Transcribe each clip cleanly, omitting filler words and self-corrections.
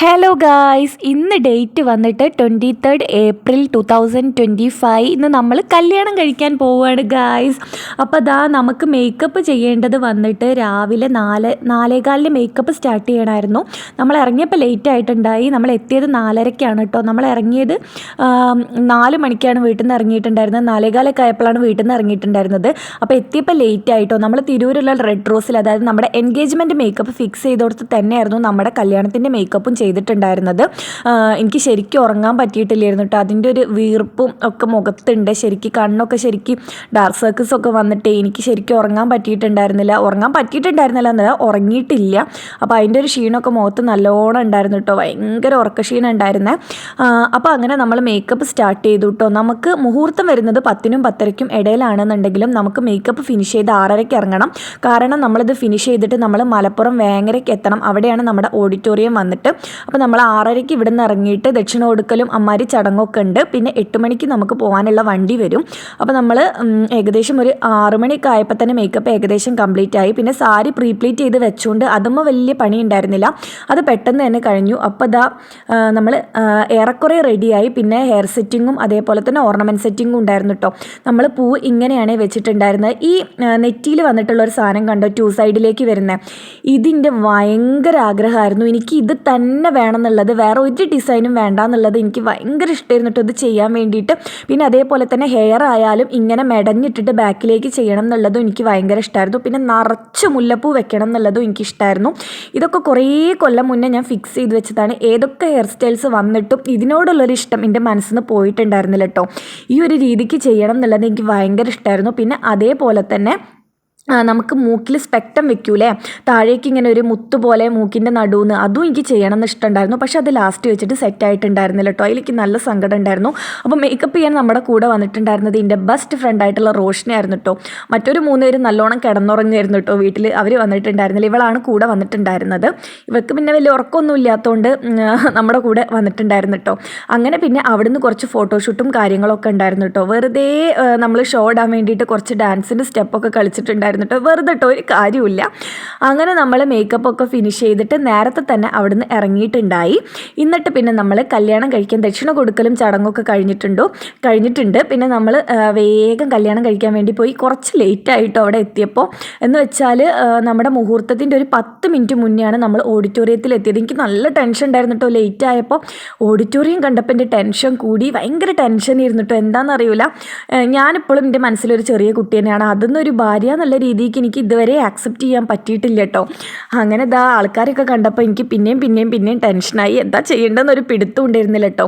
Hello guys, ഇന്ന് date വന്നിട്ട് 23 April 2025. ഇന്ന് നമ്മൾ കല്യാണം കഴിക്കാൻ പോവുകയാണ് ഗായ്സ്. അപ്പോൾ അതാ നമുക്ക് മേക്കപ്പ് ചെയ്യേണ്ടത് വന്നിട്ട് രാവിലെ 4:15 മേക്കപ്പ് സ്റ്റാർട്ട് ചെയ്യണമായിരുന്നു. നമ്മൾ ഇറങ്ങിയപ്പോൾ ലേറ്റ് ആയിട്ടുണ്ടായി. നമ്മൾ എത്തിയത് 4:30-ക്കാണ് കേട്ടോ. നമ്മൾ ഇറങ്ങിയത് 4 മണിക്കാണ് വീട്ടിൽ നിന്ന് ഇറങ്ങിയിട്ടുണ്ടായിരുന്നത്. 4:15 ആയപ്പോഴാണ് വീട്ടിൽ നിന്ന് ഇറങ്ങിയിട്ടുണ്ടായിരുന്നത്. അപ്പോൾ എത്തിയപ്പോൾ ലേറ്റ് ആയിട്ടോ. നമ്മൾ തിരൂരുള്ള റെഡ് റോസിൽ, അതായത് നമ്മുടെ എൻഗേജ്മെൻറ്റ് മേക്കപ്പ് ഫിക്സ് ചെയ്തോടത്ത് തന്നെയായിരുന്നു നമ്മുടെ കല്യാണത്തിൻ്റെ മേക്കപ്പും ചെയ്തിട്ടുണ്ടായിരുന്നത്. എനിക്ക് ശരിക്കും ഉറങ്ങാൻ പറ്റിയിട്ടില്ലായിരുന്നു കേട്ടോ. അതിൻ്റെ ഒരു വീർപ്പും ഒക്കെ മുഖത്തുണ്ട്. ശരിക്കും കണ്ണൊക്കെ ശരിക്കും ഡാർക്ക് സർക്കിൾസ് ഒക്കെ വന്നിട്ട് എനിക്ക് ശരിക്കും ഉറങ്ങാൻ പറ്റിയിട്ടുണ്ടായിരുന്നില്ല എന്നല്ല, ഉറങ്ങിയിട്ടില്ല. അപ്പോൾ അതിൻ്റെ ഒരു ക്ഷീണമൊക്കെ മുഖത്ത് നല്ലോണം ഉണ്ടായിരുന്നു കേട്ടോ. ഭയങ്കര ഉറക്കക്ഷീണം ഉണ്ടായിരുന്നേ. അപ്പോൾ അങ്ങനെ നമ്മൾ മേക്കപ്പ് സ്റ്റാർട്ട് ചെയ്തു കേട്ടോ. നമുക്ക് മുഹൂർത്തം വരുന്നത് 10-നും 10:30-ക്കും ഇടയിലാണെന്നുണ്ടെങ്കിലും നമുക്ക് മേക്കപ്പ് ഫിനിഷ് ചെയ്ത് 6:30-ക്ക് ഇറങ്ങണം. കാരണം നമ്മളിത് ഫിനിഷ് ചെയ്തിട്ട് നമ്മൾ മലപ്പുറം വേങ്ങരയ്ക്ക് എത്തണം. അവിടെയാണ് നമ്മുടെ ഓഡിറ്റോറിയം വന്നിട്ട്. അപ്പോൾ നമ്മൾ 6:30-ക്ക് ഇവിടെ നിന്ന് ഇറങ്ങിയിട്ട് ദക്ഷിണ കൊടുക്കലും അമ്മാരി ചടങ്ങൊക്കെ ഉണ്ട്. പിന്നെ 8 മണിക്ക് നമുക്ക് പോകാനുള്ള വണ്ടി വരും. അപ്പോൾ നമ്മൾ ഏകദേശം ഒരു 6 മണിയൊക്കെ ആയപ്പോൾ തന്നെ മേക്കപ്പ് ഏകദേശം കംപ്ലീറ്റ് ആയി. പിന്നെ സാരി പ്രീപ്ലീറ്റ് ചെയ്ത് വെച്ചുകൊണ്ട് അതുമ്പോൾ വലിയ പണി ഉണ്ടായിരുന്നില്ല, അത് പെട്ടെന്ന് തന്നെ കഴിഞ്ഞു. അപ്പോൾ ഇതാ നമ്മൾ ഏറെക്കുറെ റെഡിയായി. പിന്നെ ഹെയർ സെറ്റിങ്ങും അതേപോലെ തന്നെ ഓർണമെൻറ്റ് സെറ്റിങ്ങും ഉണ്ടായിരുന്നു കേട്ടോ. നമ്മൾ പൂ ഇങ്ങനെയാണ് വെച്ചിട്ടുണ്ടായിരുന്നത്. ഈ നെറ്റിയിൽ വന്നിട്ടുള്ളൊരു സാധനം കണ്ടോ, 2 സൈഡിലേക്ക് വരുന്നത്. ഇതിൻ്റെ ഭയങ്കര ആഗ്രഹമായിരുന്നു. എനിക്ക് ഇത് തന്നെ വേണമെന്നുള്ളത്, വേറെ ഒരു ഡിസൈനും വേണ്ട എന്നുള്ളത് എനിക്ക് ഭയങ്കര ഇഷ്ടമായിരുന്നു കേട്ടോ ഇത് ചെയ്യാൻ വേണ്ടിയിട്ട്. പിന്നെ അതേപോലെ തന്നെ ഹെയർ ആയാലും ഇങ്ങനെ മെടഞ്ഞിട്ടിട്ട് ബാക്കിലേക്ക് ചെയ്യണം എന്നുള്ളതും എനിക്ക് ഭയങ്കര ഇഷ്ടമായിരുന്നു. പിന്നെ നിറച്ച് മുല്ലപ്പൂ വെക്കണം എന്നുള്ളതും എനിക്കിഷ്ടമായിരുന്നു. ഇതൊക്കെ കുറേ കൊല്ലം മുന്നേ ഞാൻ ഫിക്സ് ചെയ്ത് വെച്ചതാണ്. ഏതൊക്കെ ഹെയർ സ്റ്റൈൽസ് വന്നിട്ടും ഇതിനോടുള്ളൊരു ഇഷ്ടം എൻ്റെ മനസ്സിൽ നിന്ന് പോയിട്ടുണ്ടായിരുന്നില്ല കേട്ടോ. ഈ ഒരു രീതിക്ക് ചെയ്യണം എന്നുള്ളത് എനിക്ക് ഭയങ്കര ഇഷ്ടമായിരുന്നു. പിന്നെ അതേപോലെ തന്നെ നമുക്ക് മൂക്കിൽ സ്പെക്ടം വെക്കൂലേ, താഴേക്ക് ഇങ്ങനെ ഒരു മുത്ത് പോലെ മൂക്കിൻ്റെ നടുവെന്ന്, അതും എനിക്ക് ചെയ്യണം എന്ന് ഇഷ്ടമുണ്ടായിരുന്നു. പക്ഷേ അത് ലാസ്റ്റ് വെച്ചിട്ട് സെറ്റ് ആയിട്ടുണ്ടായിരുന്നില്ല കേട്ടോ. അതിലേക്ക് നല്ല സങ്കടം ഉണ്ടായിരുന്നു. അപ്പോൾ മേക്കപ്പ് ചെയ്യാൻ നമ്മുടെ കൂടെ വന്നിട്ടുണ്ടായിരുന്നത് എൻ്റെ ബെസ്റ്റ് ഫ്രണ്ട് ആയിട്ടുള്ള റോഷനായിരുന്നു കേട്ടോ. മറ്റൊരു 3 പേര് നല്ലോണം കിടന്നുറങ്ങുമായിരുന്നു കേട്ടോ. വീട്ടിൽ അവർ വന്നിട്ടുണ്ടായിരുന്നില്ല. ഇവളാണ് കൂടെ വന്നിട്ടുണ്ടായിരുന്നത്. ഇവർക്ക് പിന്നെ വലിയ ഉറക്കമൊന്നും ഇല്ലാത്തതുകൊണ്ട് നമ്മുടെ കൂടെ വന്നിട്ടുണ്ടായിരുന്നു കേട്ടോ. അങ്ങനെ പിന്നെ അവിടുന്ന് കുറച്ച് ഫോട്ടോഷൂട്ടും കാര്യങ്ങളൊക്കെ ഉണ്ടായിരുന്നു കേട്ടോ. വെറുതെ നമ്മൾ ഷോ ഇടാൻ വേണ്ടിയിട്ട് കുറച്ച് ഡാൻസിൻ്റെ സ്റ്റെപ്പൊക്കെ കളിച്ചിട്ടുണ്ടായിരുന്നു കേട്ടോ. വെറുതെ കേട്ടോ, ഒരു കാര്യമില്ല. അങ്ങനെ നമ്മൾ മേക്കപ്പൊക്കെ ഫിനിഷ് ചെയ്തിട്ട് നേരത്തെ തന്നെ അവിടുന്ന് ഇറങ്ങിയിട്ടുണ്ടായി. എന്നിട്ട് പിന്നെ നമ്മൾ കല്യാണം കഴിക്കാൻ ദക്ഷിണ കൊടുക്കലും ചടങ്ങൊക്കെ കഴിഞ്ഞിട്ടുണ്ട്. പിന്നെ നമ്മൾ വേഗം കല്യാണം കഴിക്കാൻ വേണ്ടി പോയി. കുറച്ച് ലേറ്റ് ആയിട്ടോ അവിടെ എത്തിയപ്പോൾ. എന്ന് വെച്ചാൽ നമ്മുടെ മുഹൂർത്തത്തിൻ്റെ ഒരു 10 മിനിറ്റ് മുന്നെയാണ് നമ്മൾ ഓഡിറ്റോറിയത്തിൽ എത്തിയത്. എനിക്ക് നല്ല ടെൻഷൻ ഉണ്ടായിരുന്നു കേട്ടോ. ലേറ്റ് ആയപ്പോൾ ഓഡിറ്റോറിയം കണ്ടപ്പോൾ എൻ്റെ ടെൻഷൻ കൂടി. ഭയങ്കര ടെൻഷൻ ഇരുന്നു കേട്ടോ. എന്താണെന്നറിയില്ല, ഞാനിപ്പോഴും എൻ്റെ മനസ്സിലൊരു ചെറിയ കുട്ടി തന്നെയാണ്. അതൊന്നൊരു ഭാര്യ എന്നുള്ള രീതിക്ക് എനിക്ക് ഇതുവരെ ആക്സെപ്റ്റ് ചെയ്യാൻ പറ്റിയിട്ടില്ല കേട്ടോ. അങ്ങനെ ഇതാ ആൾക്കാരൊക്കെ കണ്ടപ്പോൾ എനിക്ക് പിന്നെയും ടെൻഷനായി. എന്താ ചെയ്യേണ്ടതെന്നൊരു പിടുത്തം ഉണ്ടായിരുന്നില്ല കേട്ടോ.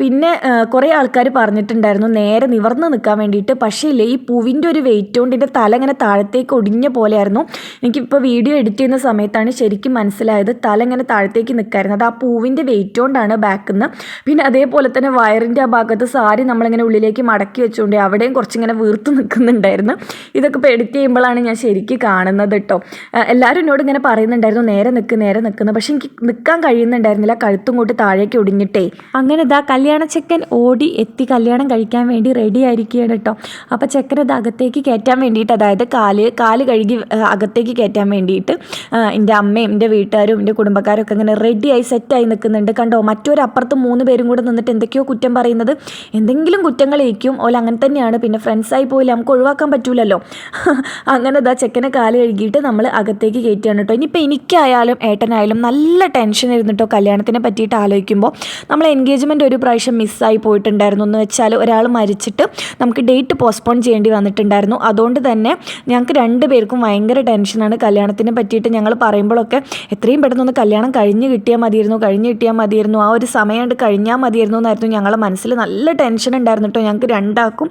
പിന്നെ കുറേ ആൾക്കാർ പറഞ്ഞിട്ടുണ്ടായിരുന്നു നേരെ നിവർന്ന് നിൽക്കാൻ വേണ്ടിയിട്ട്. പക്ഷേ ഇല്ലേ, ഈ പൂവിൻ്റെ ഒരു വെയിറ്റ് കൊണ്ട് എൻ്റെ തല ഇങ്ങനെ താഴത്തേക്ക് ഒടിഞ്ഞ പോലെയായിരുന്നു. എനിക്കിപ്പോൾ വീഡിയോ എഡിറ്റ് ചെയ്യുന്ന സമയത്താണ് ശരിക്കും മനസ്സിലായത് തല ഇങ്ങനെ താഴത്തേക്ക് നിൽക്കായിരുന്നു. അത് ആ പൂവിൻ്റെ വെയിറ്റ് കൊണ്ടാണ് ബാക്കിൽ നിന്ന്. പിന്നെ അതേപോലെ തന്നെ വയറിൻ്റെ ആ ഭാഗത്ത് സാരി നമ്മളിങ്ങനെ ഉള്ളിലേക്ക് മടക്കി വെച്ചുകൊണ്ട് അവിടെയും കുറച്ചിങ്ങനെ വീർത്ത് നിൽക്കുന്നുണ്ടായിരുന്നു. ഇതൊക്കെ ഇപ്പോൾ എഡിറ്റ് ചെയ്യുമ്പോഴാണ് ഞാൻ ശരിക്കും കാണുന്നത് കേട്ടോ. എല്ലാവരും എന്നോട് ഇങ്ങനെ പറയുന്നുണ്ടായിരുന്നു നേരെ നിൽക്കുന്നു. പക്ഷെ എനിക്ക് നിൽക്കാൻ കഴിയുന്നുണ്ടായിരുന്നില്ല, കഴുത്തും കൊണ്ട് താഴേക്ക് ഒടിഞ്ഞിട്ടേ. അങ്ങനെ ഇതാ കല്യാണ ചെക്കൻ ഓടി എത്തി കല്യാണം കഴിക്കാൻ വേണ്ടി റെഡി ആയിരിക്കുകയാണ് കേട്ടോ. അപ്പോൾ ചെക്കനത് അകത്തേക്ക് കയറ്റാൻ വേണ്ടിയിട്ട്, അതായത് കാല് കഴുകി അകത്തേക്ക് കയറ്റാൻ വേണ്ടിയിട്ട് എൻ്റെ അമ്മയും എൻ്റെ വീട്ടുകാരും എൻ്റെ കുടുംബക്കാരൊക്കെ ഇങ്ങനെ റെഡിയായി സെറ്റായി നിൽക്കുന്നുണ്ട് കണ്ടോ. മറ്റൊരപ്പുറത്ത് 3 പേരും കൂടെ നിന്നിട്ട് എന്തൊക്കെയോ കുറ്റം പറയുന്നത്, എന്തെങ്കിലും കുറ്റങ്ങളേക്കും ഓല അങ്ങനെ തന്നെയാണ്. പിന്നെ ഫ്രണ്ട്സായി പോയില്ല, നമുക്ക് ഒഴിവാക്കാൻ പറ്റൂലല്ലോ. അങ്ങനെ ഇതാ ചെക്കനെ കാല് കഴുകിയിട്ട് നമ്മൾ അകത്തേക്ക് കയറ്റുകയാണ് കേട്ടോ. ഇനിയിപ്പോൾ എനിക്കായാലും ഏട്ടനായാലും നല്ല ടെൻഷൻ ആയിരുന്നു കേട്ടോ കല്യാണത്തിനെ പറ്റിയിട്ട് ആലോചിക്കുമ്പോൾ. നമ്മൾ എൻഗേജ്മെൻറ്റ് ഒരു പ്രാവശ്യം മിസ്സായി പോയിട്ടുണ്ടായിരുന്നു. എന്ന് വെച്ചാൽ ഒരാൾ മരിച്ചിട്ട് നമുക്ക് ഡേറ്റ് പോസ്റ്റ്പോൺ ചെയ്യേണ്ടി വന്നിട്ടുണ്ടായിരുന്നു. അതുകൊണ്ട് തന്നെ ഞങ്ങൾക്ക് 2 പേർക്കും ഭയങ്കര ടെൻഷനാണ് കല്യാണത്തിനെ പറ്റിയിട്ട്. ഞങ്ങൾ പറയുമ്പോഴൊക്കെ എത്രയും പെട്ടെന്നൊന്ന് കല്യാണം കഴിഞ്ഞ് കിട്ടിയാൽ മതിയായിരുന്നു, ആ ഒരു സമയം കൊണ്ട് കഴിഞ്ഞാൽ മതിയായിരുന്നു എന്നായിരുന്നു ഞങ്ങളുടെ മനസ്സിൽ. നല്ല ടെൻഷൻ ഉണ്ടായിരുന്നു കേട്ടോ ഞങ്ങൾക്ക് 2 ആൾക്കും.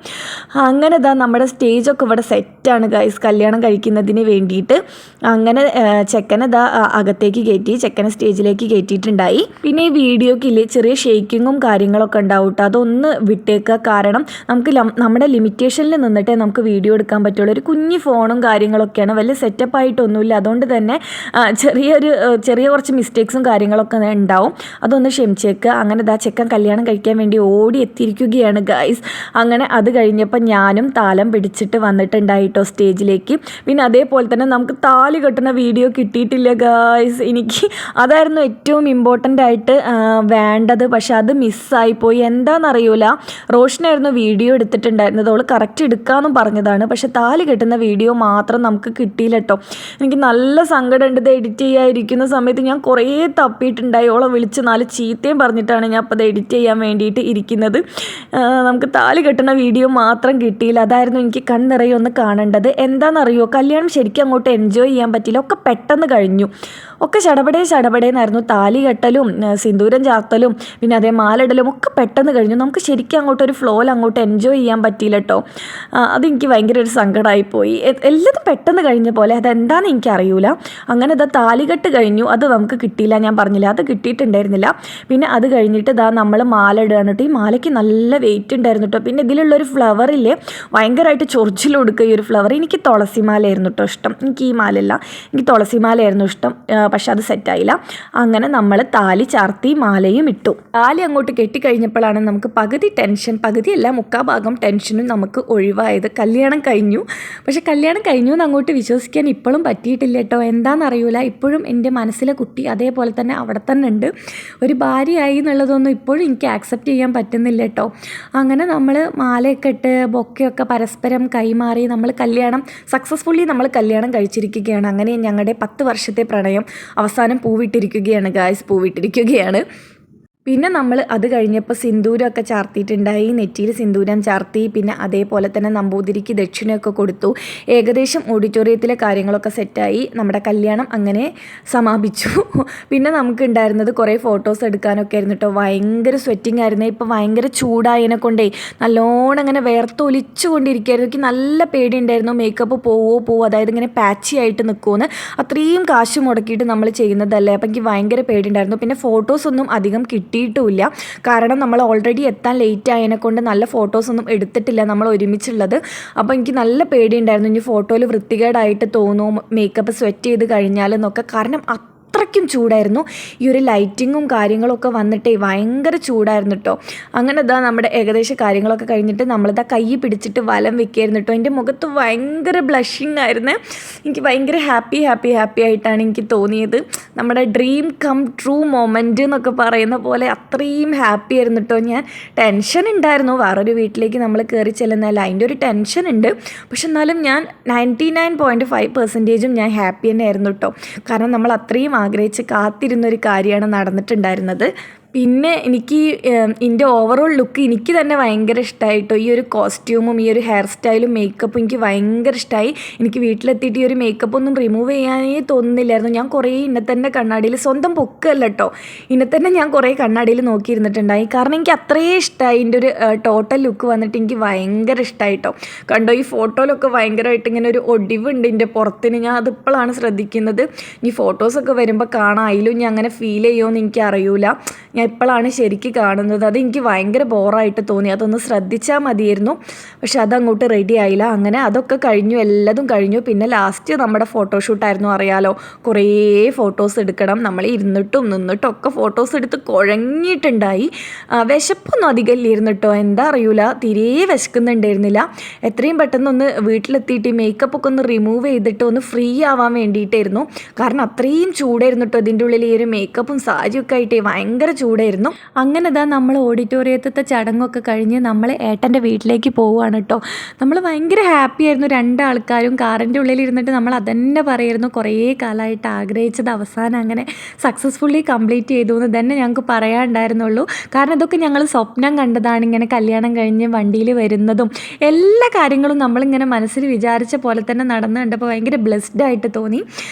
അങ്ങനെ ഇതാ നമ്മുടെ സ്റ്റേജൊക്കെ ഇവിടെ സെറ്റാണ് ഗൈസ് കല്യാണം കഴിക്കുന്നതിന് വേണ്ടിയിട്ട്. അങ്ങനെ ചെക്കനെ ഇതാ അകത്തേക്ക് കയറ്റി, ചെക്കനെ സ്റ്റേജിലേക്ക് കയറ്റിയിട്ടുണ്ടായി. പിന്നെ ഈ വീഡിയോക്കില്ലേ ചെറിയ ഷെയ്ക്കിങ്ങും കാര്യങ്ങളൊക്കെ ഉണ്ടാവും കേട്ടോ. അതൊന്ന് വിട്ടേക്കുക. കാരണം നമുക്ക് നമ്മുടെ ലിമിറ്റേഷനിൽ നിന്നിട്ടേ നമുക്ക് വീഡിയോ എടുക്കാൻ പറ്റുള്ളൂ. ഒരു കുഞ്ഞി ഫോണും കാര്യങ്ങളൊക്കെയാണ്, വലിയ സെറ്റപ്പ് ആയിട്ടൊന്നുമില്ല. അതുകൊണ്ട് തന്നെ ചെറിയ കുറച്ച് മിസ്റ്റേക്സും കാര്യങ്ങളൊക്കെ ഉണ്ടാവും. അതൊന്ന് ക്ഷമിച്ചേക്കുക. അങ്ങനെ ഇതാ ചെക്കൻ കല്യാണം കഴിക്കാൻ വേണ്ടി ഓടി എത്തിയിരിക്കുകയാണ് ഗൈസ്. അങ്ങനെ അത് കഴിഞ്ഞപ്പോൾ ഞാനും താലം പിടിച്ചിട്ട് വന്നിട്ടുണ്ടായിട്ടോ സ്റ്റേജ് സ്റ്റേജിലേക്ക്. പിന്നെ അതേപോലെ തന്നെ നമുക്ക് താലി കെട്ടുന്ന വീഡിയോ കിട്ടിയിട്ടില്ല ഗായ്സ്. എനിക്ക് അതായിരുന്നു ഏറ്റവും ഇമ്പോർട്ടൻ്റ് ആയിട്ട് വേണ്ടത്. പക്ഷെ അത് മിസ്സായിപ്പോയി. എന്താണെന്നറിയില്ല. റോഷനായിരുന്നു വീഡിയോ എടുത്തിട്ടുണ്ടായിരുന്നത്. അവൾ കറക്റ്റ് എടുക്കാമെന്നും പറഞ്ഞതാണ്. പക്ഷെ താലി കെട്ടുന്ന വീഡിയോ മാത്രം നമുക്ക് കിട്ടിയില്ല കേട്ടോ. എനിക്ക് നല്ല സങ്കടമുണ്ട്. ഇത് എഡിറ്റ് ചെയ്യാതിരിക്കുന്ന സമയത്ത് ഞാൻ കുറേ തപ്പിയിട്ടുണ്ടായി. ഓളെ വിളിച്ച് 4 ചീത്തയും പറഞ്ഞിട്ടാണ് ഞാൻ അപ്പോൾ അത് എഡിറ്റ് ചെയ്യാൻ വേണ്ടിയിട്ട് ഇരിക്കുന്നത്. നമുക്ക് താലി കെട്ടുന്ന വീഡിയോ മാത്രം കിട്ടിയില്ല. അതായിരുന്നു എനിക്ക് കണ്ണിറയെ ഒന്ന് കാണേണ്ടത്. എന്താണെന്നറിയോ, കല്യാണം ശരിക്കും അങ്ങോട്ട് എൻജോയ് ചെയ്യാൻ പറ്റിയില്ല. ഒക്കെ പെട്ടെന്ന് കഴിഞ്ഞു. ഒക്കെ ചടപടേന്നായിരുന്നു. താലി കെട്ടലും സിന്ദൂരം ചാർത്തലും പിന്നെ അതേ മാലിടലും ഒക്കെ പെട്ടെന്ന് കഴിഞ്ഞു. നമുക്ക് ശരിക്കും അങ്ങോട്ടൊരു ഫ്ലോയിൽ അങ്ങോട്ട് എൻജോയ് ചെയ്യാൻ പറ്റിയില്ല കേട്ടോ. അതെനിക്ക് ഭയങ്കര ഒരു സങ്കടമായിപ്പോയി. എല്ലാതും പെട്ടെന്ന് കഴിഞ്ഞ പോലെ. അതെന്താണെന്ന് എനിക്കറിയില്ല. അങ്ങനെ ഇതാ താലികെട്ട് കഴിഞ്ഞു. അത് നമുക്ക് കിട്ടിയില്ല. ഞാൻ പറഞ്ഞില്ല, അത് കിട്ടിയിട്ടുണ്ടായിരുന്നില്ല. പിന്നെ അത് കഴിഞ്ഞിട്ട് ഇതാ നമ്മൾ മാല ഇടുകയാണ് കേട്ടോ. ഈ മാലയ്ക്ക് നല്ല വെയിറ്റ് ഉണ്ടായിരുന്നു കേട്ടോ. പിന്നെ ഇതിലുള്ളൊരു ഫ്ലവറില്ലേ, ഭയങ്കരമായിട്ട് ചൊറിച്ചിൽ കൊടുക്കുക ഈ ഒരു ഫ്ലവർ. എനിക്ക് തുളസിമാലയായിരുന്നു കേട്ടോ ഇഷ്ടം. എനിക്ക് ഈ മാലയല്ല, എനിക്ക് തുളസിമാലയായിരുന്നു ഇഷ്ടം. പക്ഷെ അത് സെറ്റായില്ല. അങ്ങനെ നമ്മൾ താലി ചാർത്തി മാലയും ഇട്ടു. താലി അങ്ങോട്ട് കെട്ടിക്കഴിഞ്ഞപ്പോഴാണ് നമുക്ക് പകുതി ടെൻഷൻ, പകുതിയല്ല 3/4 ടെൻഷനും നമുക്ക് ഒഴിവായത്. കല്യാണം കഴിഞ്ഞു. പക്ഷെ കല്യാണം കഴിഞ്ഞു എന്ന് അങ്ങോട്ട് വിശ്വസിക്കാൻ ഇപ്പോഴും പറ്റിയിട്ടില്ല കേട്ടോ. എന്താണെന്നറിയില്ല. ഇപ്പോഴും എൻ്റെ മനസ്സിലെ കുട്ടി അതേപോലെ തന്നെ അവിടെ തന്നെ ഉണ്ട്. ഒരു ഭാര്യയായി എന്നുള്ളതൊന്നും ഇപ്പോഴും എനിക്ക് ആക്സെപ്റ്റ് ചെയ്യാൻ പറ്റുന്നില്ല കേട്ടോ. അങ്ങനെ നമ്മൾ മാലയൊക്കെ ഇട്ട് ബൊക്കെയൊക്കെ പരസ്പരം കൈമാറി നമ്മൾ സക്സസ്ഫുള്ളി നമ്മൾ കല്യാണം കഴിച്ചിരിക്കുകയാണ്. അങ്ങനെ ഞങ്ങളുടെ 10 വർഷത്തെ പ്രണയം അവസാനം പൂവിട്ടിരിക്കുകയാണ് ഗായ്സ്, പൂവിട്ടിരിക്കുകയാണ്. പിന്നെ നമ്മൾ അത് കഴിഞ്ഞപ്പോൾ സിന്ദൂരമൊക്കെ ചാർത്തിയിട്ടുണ്ടായി. നെറ്റിയിൽ സിന്ദൂരം ചാർത്തി. പിന്നെ അതേപോലെ തന്നെ നമ്പൂതിരിക്ക് ദക്ഷിണയൊക്കെ കൊടുത്തു. ഏകദേശം ഓഡിറ്റോറിയത്തിലെ കാര്യങ്ങളൊക്കെ സെറ്റായി. നമ്മുടെ കല്യാണം അങ്ങനെ സമാപിച്ചു. പിന്നെ നമുക്ക് ഉണ്ടായിരുന്നത് കുറേ ഫോട്ടോസ് എടുക്കാനൊക്കെ ആയിരുന്നു കേട്ടോ. ഭയങ്കര സ്വെറ്റിംഗ് ആയിരുന്നു. ഇപ്പോൾ ഭയങ്കര ചൂടായതിനെ കൊണ്ടേ നല്ലോണം അങ്ങനെ വേർത്തൊലിച്ചു കൊണ്ടിരിക്കുകയായിരുന്നു. എനിക്ക് നല്ല പേടിയുണ്ടായിരുന്നു മേക്കപ്പ് പോവോ അതായത് ഇങ്ങനെ പാച്ചി ആയിട്ട് നിൽക്കുമെന്ന്. അത്രയും കാശ് മുടക്കിയിട്ട് നമ്മൾ ചെയ്യുന്നതല്ലേ. അപ്പം എനിക്ക് ഭയങ്കര പേടിയുണ്ടായിരുന്നു. പിന്നെ ഫോട്ടോസൊന്നും അധികം കിട്ടിയിട്ടുമില്ല. കാരണം നമ്മൾ ഓൾറെഡി എത്താൻ ലേറ്റ് ആയതിനെ കൊണ്ട് നല്ല ഫോട്ടോസൊന്നും എടുത്തിട്ടില്ല നമ്മൾ ഒരുമിച്ചുള്ളത്. അപ്പോൾ എനിക്ക് നല്ല പേടിയുണ്ടായിരുന്നു ഇനി ഫോട്ടോയിൽ വൃത്തികേടായിട്ട് തോന്നുമോ മേക്കപ്പ് സ്വെറ്റ് ചെയ്ത് കഴിഞ്ഞാലെന്നൊക്കെ. കാരണം അത്രയ്ക്കും ചൂടായിരുന്നു. ഈ ഒരു ലൈറ്റിങ്ങും കാര്യങ്ങളൊക്കെ വന്നിട്ടേ ഭയങ്കര ചൂടായിരുന്നു കേട്ടോ. അങ്ങനെ ഇതാ നമ്മുടെ ഏകദേശം കാര്യങ്ങളൊക്കെ കഴിഞ്ഞിട്ട് നമ്മളിതാ കൈ പിടിച്ചിട്ട് വലം വെക്കുകയായിരുന്നു കേട്ടോ. എൻ്റെ മുഖത്ത് ഭയങ്കര ബ്ലഷിങ് ആയിരുന്നു. എനിക്ക് ഭയങ്കര ഹാപ്പി ആയിട്ടാണ് എനിക്ക് തോന്നിയത്. നമ്മുടെ ഡ്രീം കം ട്രൂ മൊമെൻ്റ് എന്നൊക്കെ പറയുന്ന പോലെ അത്രയും ഹാപ്പി ആയിരുന്നു കേട്ടോ. ഞാൻ ടെൻഷൻ ഉണ്ടായിരുന്നു, വേറൊരു വീട്ടിലേക്ക് നമ്മൾ കയറി ചെല്ലുന്നതല്ല, അതിൻ്റെ ഒരു ടെൻഷൻ ഉണ്ട്. പക്ഷെ എന്നാലും ഞാൻ 99.5% ഞാൻ ഹാപ്പി തന്നെ ആയിരുന്നു കേട്ടോ. കാരണം നമ്മൾ അത്രയും ആഗ്രഹിച്ച് കാത്തിരുന്നൊരു കാര്യമാണ് നടന്നിട്ടുണ്ടായിരുന്നത്. പിന്നെ എനിക്ക് ഇതിൻ്റെ ഓവറോൾ ലുക്ക് എനിക്ക് തന്നെ ഭയങ്കര ഇഷ്ടമായിട്ടോ. ഈ ഒരു കോസ്റ്റ്യൂമും ഈ ഒരു ഹെയർ സ്റ്റൈലും മേക്കപ്പും എനിക്ക് ഭയങ്കര ഇഷ്ടമായി. എനിക്ക് വീട്ടിലെത്തിയിട്ട് ഈ ഒരു മേക്കപ്പ് ഒന്നും റിമൂവ് ചെയ്യാനേ തോന്നുന്നില്ലായിരുന്നു. ഞാൻ കുറേ തന്നെ കണ്ണാടിയിൽ, സ്വന്തം പൊക്കല്ല കേട്ടോ, തന്നെ ഞാൻ കുറേ കണ്ണാടിയിൽ നോക്കിയിരുന്നിട്ടുണ്ടായി. കാരണം എനിക്ക് അത്രയേ ഇഷ്ടമായി. ഇതിൻ്റെ ഒരു ടോട്ടൽ ലുക്ക് വന്നിട്ട് എനിക്ക് ഭയങ്കര ഇഷ്ടമായിട്ടോ. കണ്ടോ, ഈ ഫോട്ടോയിലൊക്കെ ഭയങ്കരമായിട്ട് ഇങ്ങനെ ഒരു ഒടിവുണ്ട് ഇതിൻ്റെ പുറത്തിന്. ഞാൻ അതിപ്പോഴാണ് ശ്രദ്ധിക്കുന്നത്. ഈ ഫോട്ടോസൊക്കെ വരുമ്പോൾ കാണാം. അതിലും ഞാൻ അങ്ങനെ ഫീൽ ചെയ്യുമോ എന്ന് എനിക്ക് അറിയില്ല. ഞാൻ ഇപ്പോഴാണ് ശരിക്കും കാണുന്നത്. അത് എനിക്ക് ഭയങ്കര ബോറായിട്ട് തോന്നി. അതൊന്ന് ശ്രദ്ധിച്ചാൽ മതിയായിരുന്നു. പക്ഷെ അതങ്ങോട്ട് റെഡി ആയില്ല. അങ്ങനെ അതൊക്കെ കഴിഞ്ഞു, എല്ലാതും കഴിഞ്ഞു. പിന്നെ ലാസ്റ്റ് നമ്മുടെ ഫോട്ടോഷൂട്ടായിരുന്നു. അറിയാലോ, കുറേ ഫോട്ടോസ് എടുക്കണം. നമ്മൾ ഇരുന്നിട്ടും നിന്നിട്ടും ഒക്കെ ഫോട്ടോസ് എടുത്ത് കുഴങ്ങിയിട്ടുണ്ടായി. വിശപ്പൊന്നും അധികം ഇല്ലായിരുന്നു കേട്ടോ. എന്താ അറിയില്ല, തീരെ വിശക്കുന്നുണ്ടായിരുന്നില്ല. എത്രയും പെട്ടെന്നൊന്ന് വീട്ടിലെത്തിയിട്ട് ഈ മേക്കപ്പൊക്കെ ഒന്ന് റിമൂവ് ചെയ്തിട്ട് ഒന്ന് ഫ്രീ ആവാൻ വേണ്ടിയിട്ടായിരുന്നു. കാരണം അത്രയും ചൂടായിരുന്നു കേട്ടോ. ഇതിൻ്റെ ഉള്ളിൽ ഈ ഒരു മേക്കപ്പും സാരിയൊക്കെ ആയിട്ട് ഭയങ്കര ചൂടായിരുന്നു. അങ്ങനെ ഇതാ നമ്മൾ ഓഡിറ്റോറിയത്തിലത്തെ ചടങ്ങൊക്കെ കഴിഞ്ഞ് നമ്മൾ ഏട്ടൻ്റെ വീട്ടിലേക്ക് പോവുകയാണ് കേട്ടോ. നമ്മൾ ഭയങ്കര ഹാപ്പി ആയിരുന്നു. 2 ആൾക്കാരും കാറിൻ്റെ ഉള്ളിൽ ഇരുന്നിട്ട് നമ്മൾ അതന്നെ പറയായിരുന്നു. കുറേ കാലമായിട്ട് ആഗ്രഹിച്ചത് അവസാനം അങ്ങനെ സക്സസ്ഫുള്ളി കംപ്ലീറ്റ് ചെയ്തു എന്ന് തന്നെ ഞങ്ങൾക്ക് പറയാനുണ്ടായിരുന്നുള്ളൂ. കാരണം ഇതൊക്കെ ഞങ്ങൾ സ്വപ്നം കണ്ടതാണ്. ഇങ്ങനെ കല്യാണം കഴിഞ്ഞ് വണ്ടിയിൽ വരുന്നതും എല്ലാ കാര്യങ്ങളും നമ്മളിങ്ങനെ മനസ്സിൽ വിചാരിച്ച പോലെ തന്നെ നടന്നു കണ്ടപ്പോൾ ഭയങ്കര ബ്ലെസ്ഡ് ആയിട്ട് തോന്നി.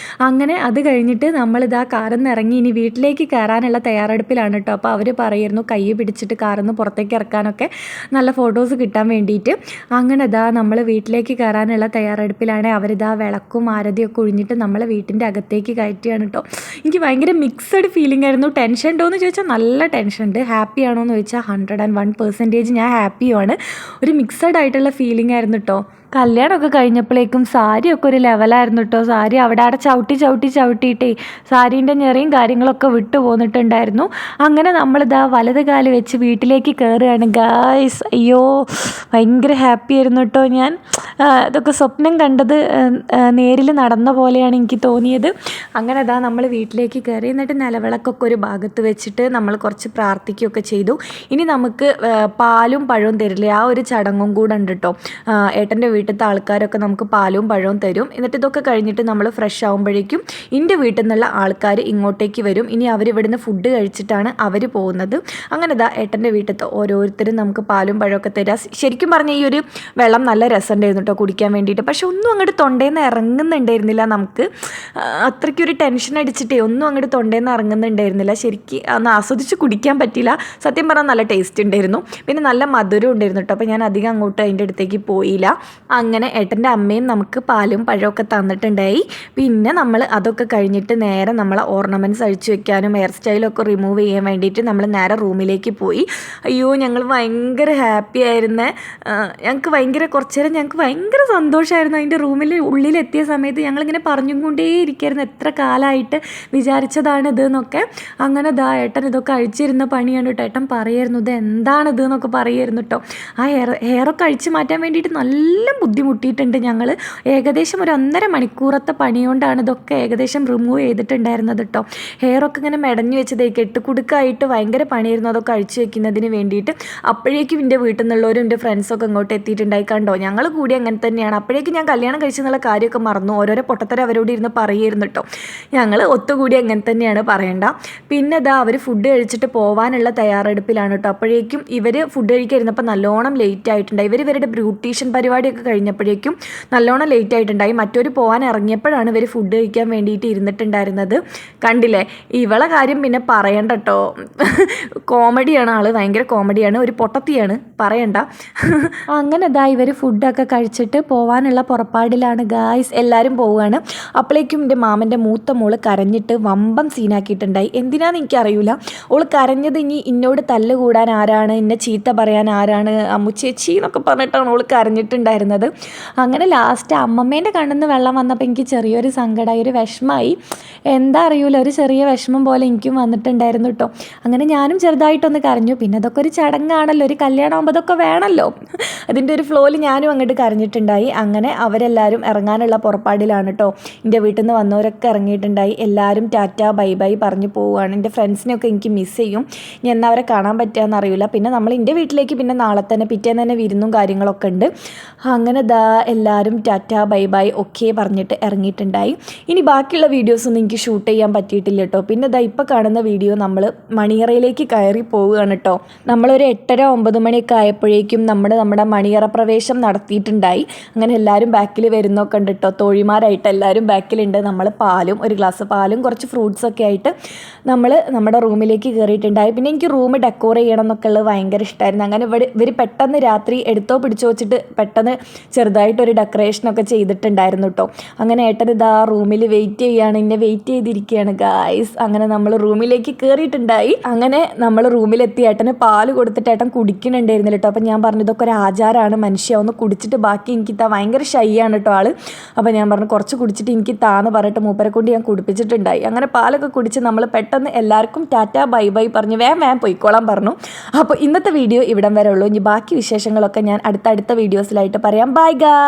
അങ്ങനെ അത് കഴിഞ്ഞിട്ട് നമ്മളിതാ കാറിൽ നിന്ന് ഇറങ്ങി ഇനി വീട്ടിലേക്ക് കയറാനുള്ള തയ്യാറെടുപ്പിലാണ് കേട്ടോ. അപ്പോൾ അവർ പറയായിരുന്നു കൈ പിടിച്ചിട്ട് കാറിൽ നിന്ന് പുറത്തേക്ക് ഇറക്കാനൊക്കെ നല്ല ഫോട്ടോസ് കിട്ടാൻ വേണ്ടിയിട്ട്. അങ്ങനെ ഇതാ നമ്മൾ വീട്ടിലേക്ക് കയറാനുള്ള തയ്യാറെടുപ്പിലാണ്. അവരിതാ വിളക്കും ആരതിയൊക്കെ ഒഴിഞ്ഞിട്ട് നമ്മളെ വീട്ടിൻ്റെ അകത്തേക്ക് കയറ്റുകയാണ് കേട്ടോ. എനിക്ക് ഭയങ്കര മിക്സഡ് ഫീലിംഗ് ആയിരുന്നു. ടെൻഷൻ ഉണ്ടോ എന്ന് ചോദിച്ചാൽ നല്ല ടെൻഷൻ ഉണ്ട്. ഹാപ്പി ആണോ എന്ന് ചോദിച്ചാൽ 101% ഞാൻ ഹാപ്പിയുമാണ്. ഒരു മിക്സഡ് ആയിട്ടുള്ള ഫീലിംഗ് ആയിരുന്നു കേട്ടോ. കല്യാണമൊക്കെ കഴിഞ്ഞപ്പോഴേക്കും സാരിയൊക്കെ ഒരു ലെവലായിരുന്നു കേട്ടോ. സാരി അവിടെ ചവിട്ടിയിട്ടേ സാരീൻ്റെ ഞെറിയും കാര്യങ്ങളൊക്കെ വിട്ടു പോന്നിട്ടുണ്ടായിരുന്നു. അങ്ങനെ നമ്മളിതാ വലത് കാല് വെച്ച് വീട്ടിലേക്ക് കയറുകയാണ് ഗായ്സ്. അയ്യോ, ഭയങ്കര ഹാപ്പി ആയിരുന്നു കേട്ടോ. ഞാൻ ഇതൊക്കെ സ്വപ്നം കണ്ടത് നേരിൽ നടന്ന പോലെയാണ് എനിക്ക് തോന്നിയത്. അങ്ങനെ ഇതാ നമ്മൾ വീട്ടിലേക്ക് കയറി. എന്നിട്ട് നിലവിളക്കൊക്കെ ഒരു ഭാഗത്ത് വെച്ചിട്ട് നമ്മൾ കുറച്ച് പ്രാർത്ഥിക്കുകയൊക്കെ ചെയ്തു. ഇനി നമുക്ക് പാലും പഴവും തരില്ലേ, ആ ഒരു ചടങ്ങും കൂടെ ഉണ്ട് കേട്ടോ. ഏട്ടൻ്റെ വീട്ടിലത്തെ ആൾക്കാരൊക്കെ നമുക്ക് പാലും പഴവും തരും. എന്നിട്ട് ഇതൊക്കെ കഴിഞ്ഞിട്ട് നമ്മൾ ഫ്രഷ് ആകുമ്പോഴേക്കും എൻ്റെ വീട്ടിൽ നിന്നുള്ള ആൾക്കാർ ഇങ്ങോട്ടേക്ക് വരും. ഇനി അവർ ഇവിടുന്ന് ഫുഡ് കഴിച്ചിട്ടാണ് അവർ പോകുന്നത്. അങ്ങനെ ഇതാ ഏട്ടൻ്റെ വീട്ടിലത്തെ ഓരോരുത്തരും നമുക്ക് പാലും പഴമൊക്കെ തരാം. ശരിക്കും പറഞ്ഞാൽ ഈ ഒരു വെള്ളം നല്ല രസമുണ്ടായിരുന്നു കേട്ടോ കുടിക്കാൻ വേണ്ടിയിട്ട്. പക്ഷെ ഒന്നും അങ്ങോട്ട് തൊണ്ടയിൽ നിന്ന് ഇറങ്ങുന്നുണ്ടായിരുന്നില്ല. നമുക്ക് അത്രയ്ക്കൊരു ടെൻഷൻ അടിച്ചിട്ടേ ഒന്നും അങ്ങോട്ട് തൊണ്ടയിൽ നിന്ന് ഇറങ്ങുന്നുണ്ടായിരുന്നില്ല. ശരിക്കും അന്ന് ആസ്വദിച്ച് കുടിക്കാൻ പറ്റില്ല. സത്യം പറഞ്ഞാൽ നല്ല ടേസ്റ്റ് ഉണ്ടായിരുന്നു. പിന്നെ നല്ല മധുരം ഉണ്ടായിരുന്നു കേട്ടോ. അപ്പോൾ ഞാൻ അധികം അങ്ങോട്ട് അതിൻ്റെ അടുത്തേക്ക് പോയില്ല. അങ്ങനെ ഏട്ടൻ്റെ അമ്മയും നമുക്ക് പാലും പഴമൊക്കെ തന്നിട്ടുണ്ടായി. പിന്നെ നമ്മൾ അതൊക്കെ കഴിഞ്ഞിട്ട് നേരെ നമ്മളെ ഓർണമെൻറ്റ്സ് അഴിച്ചു വെക്കാനും ഹെയർ സ്റ്റൈലൊക്കെ റിമൂവ് ചെയ്യാൻ വേണ്ടിയിട്ട് നമ്മൾ നേരെ റൂമിലേക്ക് പോയി. അയ്യോ, ഞങ്ങൾ ഭയങ്കര ഹാപ്പി ആയിരുന്നേ. കുറച്ച് നേരം ഞങ്ങൾക്ക് ഭയങ്കര സന്തോഷമായിരുന്നു. അതിൻ്റെ ഉള്ളിലെത്തിയ സമയത്ത് ഞങ്ങളിങ്ങനെ പറഞ്ഞും കൊണ്ടേയിരിക്കുകയായിരുന്നു എത്ര കാലമായിട്ട് വിചാരിച്ചതാണ് ഇതെന്നൊക്കെ. അങ്ങനെ ഏട്ടൻ ഇതൊക്കെ അഴിച്ചിരുന്ന പണിയാണ് കേട്ടോ. ഏട്ടൻ പറയായിരുന്നു ഇത് എന്താണിത് എന്നൊക്കെ പറയായിരുന്നു കേട്ടോ. ആ ഹെയറൊക്കെ അഴിച്ച് മാറ്റാൻ വേണ്ടിയിട്ട് നല്ല ബുദ്ധിമുട്ടിയിട്ടുണ്ട് ഞങ്ങൾ. ഏകദേശം ഒരു 1.5 മണിക്കൂറത്തെ പണി കൊണ്ടാണ് ഇതൊക്കെ ഏകദേശം റിമൂവ് ചെയ്തിട്ടുണ്ടായിരുന്നത് കേട്ടോ. ഹെയറൊക്കെ ഇങ്ങനെ മെടഞ്ഞു വെച്ചതേ കെട്ടുകുടുക്കായിട്ട് ഭയങ്കര പണിയായിരുന്നു അതൊക്കെ അഴിച്ചു വെക്കുന്നതിന് വേണ്ടിയിട്ട്. അപ്പോഴേക്കും എൻ്റെ വീട്ടിൽ നിന്നുള്ളവരും എൻ്റെ ഫ്രണ്ട്സൊക്കെ ഇങ്ങോട്ട് എത്തിയിട്ടുണ്ടായി. കണ്ടോ, ഞങ്ങൾ കൂടി അങ്ങനെ തന്നെയാണ്. അപ്പോഴേക്കും ഞാൻ കല്യാണം കഴിച്ചെന്നുള്ള കാര്യമൊക്കെ മറന്നു. ഓരോരോ പൊട്ടത്തരം അവരോട് ഇരുന്ന് പറയുമായിരുന്നു കേട്ടോ. ഞങ്ങൾ ഒത്തുകൂടി അങ്ങനെ തന്നെയാണ്, പറയണ്ട. പിന്നെ അവർ ഫുഡ് കഴിച്ചിട്ട് പോകാനുള്ള തയ്യാറെടുപ്പിലാണ് കേട്ടോ. അപ്പോഴേക്കും ഇവർ ഫുഡ് കഴിക്കാതിരുന്നപ്പോൾ നല്ലോണം ലേറ്റ് ആയിട്ടുണ്ടായി. ഇവരുടെ ബ്യൂട്ടീഷ്യൻ പരിപാടിയൊക്കെ കഴിഞ്ഞപ്പോഴേക്കും നല്ലോണം ലേറ്റ് ആയിട്ടുണ്ടായി. മറ്റൊരു പോകാൻ ഇറങ്ങിയപ്പോഴാണ് ഇവർ ഫുഡ് കഴിക്കാൻ വേണ്ടിയിട്ട് ഇരുന്നിട്ടുണ്ടായിരുന്നത്. കണ്ടില്ലേ, ഇവളെ കാര്യം പിന്നെ പറയണ്ട കേട്ടോ. കോമഡിയാണ് ആൾ, ഭയങ്കര കോമഡിയാണ്, ഒരു പൊട്ടത്തിയാണ്, പറയണ്ട. അങ്ങനെ ഇവർ ഫുഡൊക്കെ കഴിച്ചിട്ട് പോകാനുള്ള പുറപ്പാടിലാണ് ഗായ്സ്. എല്ലാവരും പോവുകയാണ്. അപ്പോഴേക്കും എൻ്റെ മാമൻ്റെ മൂത്ത മോള് കരഞ്ഞിട്ട് വമ്പം സീനാക്കിയിട്ടുണ്ടായി. എന്തിനാന്ന് എനിക്കറിയില്ല. ഓൾ കരഞ്ഞത് ഇനി എന്നോട് തല്ലുകൂടാൻ ആരാണ്, എന്നെ ചീത്ത പറയാൻ ആരാണ്, അമ്മുച്ചേച്ചി എന്നൊക്കെ പറഞ്ഞിട്ടാണ് ഓൾ കരഞ്ഞിട്ടുണ്ടായിരുന്നത്. അങ്ങനെ ലാസ്റ്റ് അമ്മമ്മേൻ്റെ കണ്ണിൽ നിന്ന് വെള്ളം വന്നപ്പോൾ എനിക്ക് ചെറിയൊരു സങ്കടമായി, ഒരു വിഷമമായി. എന്താ അറിയില്ല, ഒരു ചെറിയ വിഷമം പോലെ എനിക്കും വന്നിട്ടുണ്ടായിരുന്നു കേട്ടോ. അങ്ങനെ ഞാനും ചെറുതായിട്ടൊന്ന് കരഞ്ഞു. പിന്നെ അതൊക്കെ ഒരു ചടങ്ങാണല്ലോ, ഒരു കല്യാണം ആകുമ്പോൾ അതൊക്കെ വേണമല്ലോ. അതിൻ്റെ ഒരു ഫ്ലോയിൽ ഞാനും അങ്ങോട്ട് കരഞ്ഞിട്ടുണ്ടായി. അങ്ങനെ അവരെല്ലാവരും ഇറങ്ങാനുള്ള പുറപ്പാടിലാണ് കേട്ടോ. എൻ്റെ വീട്ടിൽ നിന്ന് വന്നവരൊക്കെ ഇറങ്ങിയിട്ടുണ്ടായി. എല്ലാവരും ടാറ്റ ബൈ ബൈ പറഞ്ഞ് പോവുകയാണ്. എൻ്റെ ഫ്രണ്ട്സിനെയൊക്കെ എനിക്ക് മിസ് ചെയ്യും. ഞാൻ എന്നാൽ അവരെ കാണാൻ പറ്റുകയെന്ന് അറിയില്ല. പിന്നെ നമ്മൾ എൻ്റെ വീട്ടിലേക്ക് പിന്നെ നാളെ തന്നെ പിറ്റേന്ന് തന്നെ വിരുന്നും കാര്യങ്ങളൊക്കെ ഉണ്ട്. അങ്ങനെ എല്ലാവരും ടാറ്റ ബൈ ബൈ ഒക്കെ പറഞ്ഞിട്ട് ഇറങ്ങിയിട്ടുണ്ടായി. ഇനി ബാക്കിയുള്ള വീഡിയോസൊന്നും എനിക്ക് ഷൂട്ട് ചെയ്യാൻ പറ്റിയിട്ടില്ല കേട്ടോ. പിന്നെ ഇപ്പോൾ കാണുന്ന വീഡിയോ നമ്മൾ മണിയറയിലേക്ക് കയറി പോവുകയാണ് കേട്ടോ. നമ്മളൊരു 8:30-9 മണിയൊക്കെ ആയപ്പോഴേക്കും നമ്മുടെ മണിയറ പ്രവേശം നടത്തിയിട്ടുണ്ടായി. അങ്ങനെ എല്ലാവരും ബാക്കിൽ വരുന്നൊക്കെ ഉണ്ട് കേട്ടോ. തോഴിമാരായിട്ട് എല്ലാവരും ബാക്കിലുണ്ട്. നമ്മൾ ഒരു ഗ്ലാസ് പാലും കുറച്ച് ഫ്രൂട്ട്സൊക്കെ ആയിട്ട് നമ്മൾ നമ്മുടെ റൂമിലേക്ക് കയറിയിട്ടുണ്ടായി. പിന്നെ എനിക്ക് റൂം ഡെക്കോർ ചെയ്യണം എന്നൊക്കെ ഉള്ളത് ഭയങ്കര ഇഷ്ടമായിരുന്നു. അങ്ങനെ ഇവർ പെട്ടെന്ന് രാത്രി എടുത്തോ പിടിച്ചോ വെച്ചിട്ട് പെട്ടെന്ന് ചെറുതായിട്ടൊരു ഡെക്കറേഷനൊക്കെ ചെയ്തിട്ടുണ്ടായിരുന്നു കേട്ടോ. അങ്ങനെ ഏട്ടൻ റൂമിൽ വെയിറ്റ് ചെയ്യാണ്, എന്നെ വെയിറ്റ് ചെയ്തിരിക്കുകയാണ് ഗായ്സ്. അങ്ങനെ നമ്മൾ റൂമിലേക്ക് കയറിയിട്ടുണ്ടായി. അങ്ങനെ നമ്മൾ റൂമിലെത്തി ഏട്ടന് പാല് കൊടുത്തിട്ട് ഏട്ടൻ കുടിക്കുന്നുണ്ടായിരുന്നില്ല കേട്ടോ. അപ്പം ഞാൻ പറഞ്ഞു ഇതൊക്കെ ഒരു ആചാരമാണ്, മനുഷ്യ ഒന്ന് കുടിച്ചിട്ട് ബാക്കി എനിക്ക് ഭയങ്കര ഷൈ ആണ് കേട്ടോ ആൾ. അപ്പോൾ ഞാൻ പറഞ്ഞു കുറച്ച് കുടിച്ചിട്ട് എനിക്ക് താന്ന് പറഞ്ഞിട്ട് മൂപ്പരെ കൊണ്ട് ഞാൻ കുടിപ്പിച്ചിട്ടുണ്ടായി. അങ്ങനെ പാലൊക്കെ കുടിച്ച് നമ്മൾ പെട്ടെന്ന് എല്ലാവർക്കും ടാറ്റ ബൈ ബൈ പറഞ്ഞ് വേഗം പോയിക്കോളാൻ പറഞ്ഞു. അപ്പോൾ ഇന്നത്തെ വീഡിയോ ഇവിടം വരെ ഉള്ളൂ. ഇനി ബാക്കി വിശേഷങ്ങളൊക്കെ ഞാൻ അടുത്ത വീഡിയോസിലായിട്ട് പറയാം. Bye guys.